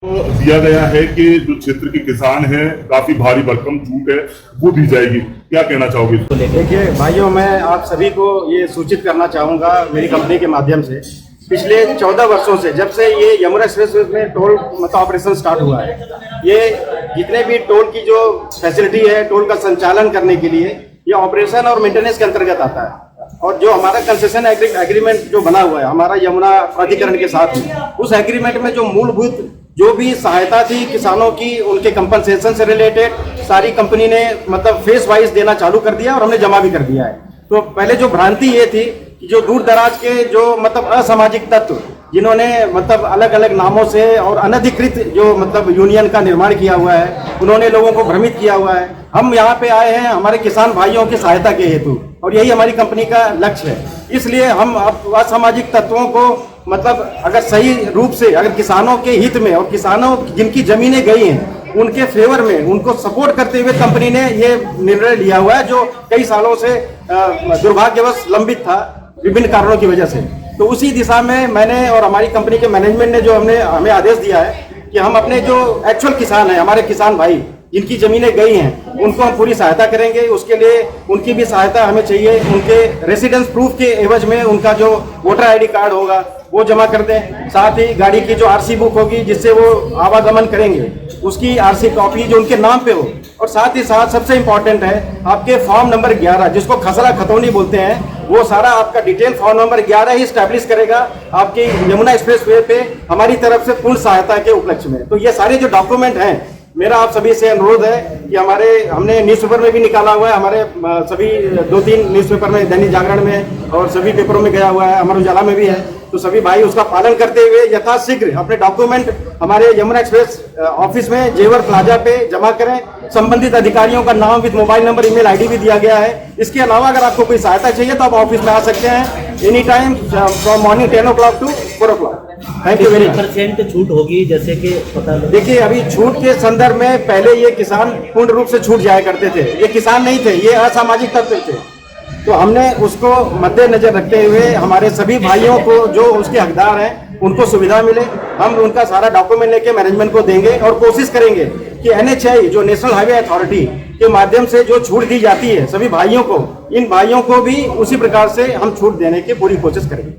दिया गया है कि जो क्षेत्र के किसान हैं काफी भारी भरकम छूट है वो दी जाएगी, क्या कहना चाहोगे? देखिए भाइयों, मैं आप सभी को ये सूचित करना चाहूँगा मेरी कंपनी के माध्यम से, पिछले 14 वर्षों से जब से ये यमुना एक्सप्रेस में टोल ऑपरेशन स्टार्ट हुआ है, ये जितने भी टोल की जो फैसिलिटी है टोल का संचालन करने के लिए ये ऑपरेशन और मेंटेनेंस के अंतर्गत आता है। और जो हमारा कंसेशन एग्रीमेंट जो बना हुआ है हमारा यमुना प्राधिकरण के साथ में, उस एग्रीमेंट में जो मूलभूत जो भी सहायता थी किसानों की, उनके कंपनसेशन से रिलेटेड सारी कंपनी ने मतलब फेस वाइज देना चालू कर दिया और हमने जमा भी कर दिया है। तो पहले जो भ्रांति ये थी कि जो दूर दराज के जो मतलब असामाजिक तत्व जिन्होंने मतलब अलग अलग नामों से और अनधिकृत जो मतलब यूनियन का निर्माण किया हुआ है, उन्होंने लोगों को भ्रमित किया हुआ है। हम यहाँ पे आए हैं हमारे किसान भाइयों की सहायता के हेतु और यही हमारी कंपनी का लक्ष्य है। इसलिए हम असामाजिक तत्वों को मतलब अगर सही रूप से अगर किसानों के हित में और किसानों जिनकी जमीनें गई हैं उनके फेवर में उनको सपोर्ट करते हुए कंपनी ने ये निर्णय लिया हुआ है, जो कई सालों से दुर्भाग्यवश लंबित था विभिन्न कारणों की वजह से। तो उसी दिशा में मैंने और हमारी कंपनी के मैनेजमेंट ने जो हमें आदेश दिया है कि हम अपने जो एक्चुअल किसान हैं, हमारे किसान भाई जिनकी जमीनें गई हैं, उनको हम पूरी सहायता करेंगे। उसके लिए उनकी भी सहायता हमें चाहिए। उनके रेसिडेंस प्रूफ के एवज में उनका जो वोटर आईडी कार्ड होगा वो जमा कर दें। साथ ही गाड़ी की जो आरसी बुक होगी जिससे वो आवागमन करेंगे उसकी आरसी कॉपी जो उनके नाम पे हो। और साथ ही साथ सबसे इम्पोर्टेंट है आपके फॉर्म नंबर 11 जिसको खसरा खतौनी बोलते हैं, वो सारा आपका डिटेल फॉर्म नंबर 11 ही स्टैब्लिश करेगा आपकी यमुना एक्सप्रेस वे पे हमारी तरफ से पूर्ण सहायता के उपलक्ष्य में। तो ये सारे जो डॉक्यूमेंट हैं, मेरा आप सभी से अनुरोध है कि हमने न्यूज़पेपर में भी निकाला हुआ है, हमारे सभी 2-3 न्यूज़पेपर में, दैनिक जागरण में और सभी पेपरों में गया हुआ है, अमर उजाला में भी है। तो सभी भाई उसका पालन करते हुए यथाशीघ्र अपने डॉक्यूमेंट हमारे यमुना एक्सप्रेस ऑफिस में जेवर प्लाजा पे जमा करें। संबंधित अधिकारियों का नाम with mobile number, email ID भी दिया गया है। इसके अलावा अगर आपको कोई सहायता चाहिए तो आप ऑफिस में आ सकते हैं any time from morning 10 o'clock to 4 o'clock। Thank you very much. % छूट होगी जैसे कि पता लगे? देखिए अभी छूट के संदर्भ में पहले ये किसान पूर्ण रूप से छूट जाया करते थे, ये किसान नहीं थे, ये असामाजिक तत्व थे। तो हमने उसको मद्देनजर रखते हुए हमारे सभी भाइयों को जो उसके हकदार हैं उनको सुविधा मिले, हम उनका सारा डॉक्यूमेंट लेके मैनेजमेंट को देंगे और कोशिश करेंगे कि NHAI जो नेशनल हाईवे अथॉरिटी के माध्यम से जो छूट दी जाती है सभी भाइयों को, इन भाइयों को भी उसी प्रकार से हम छूट देने की पूरी कोशिश करेंगे।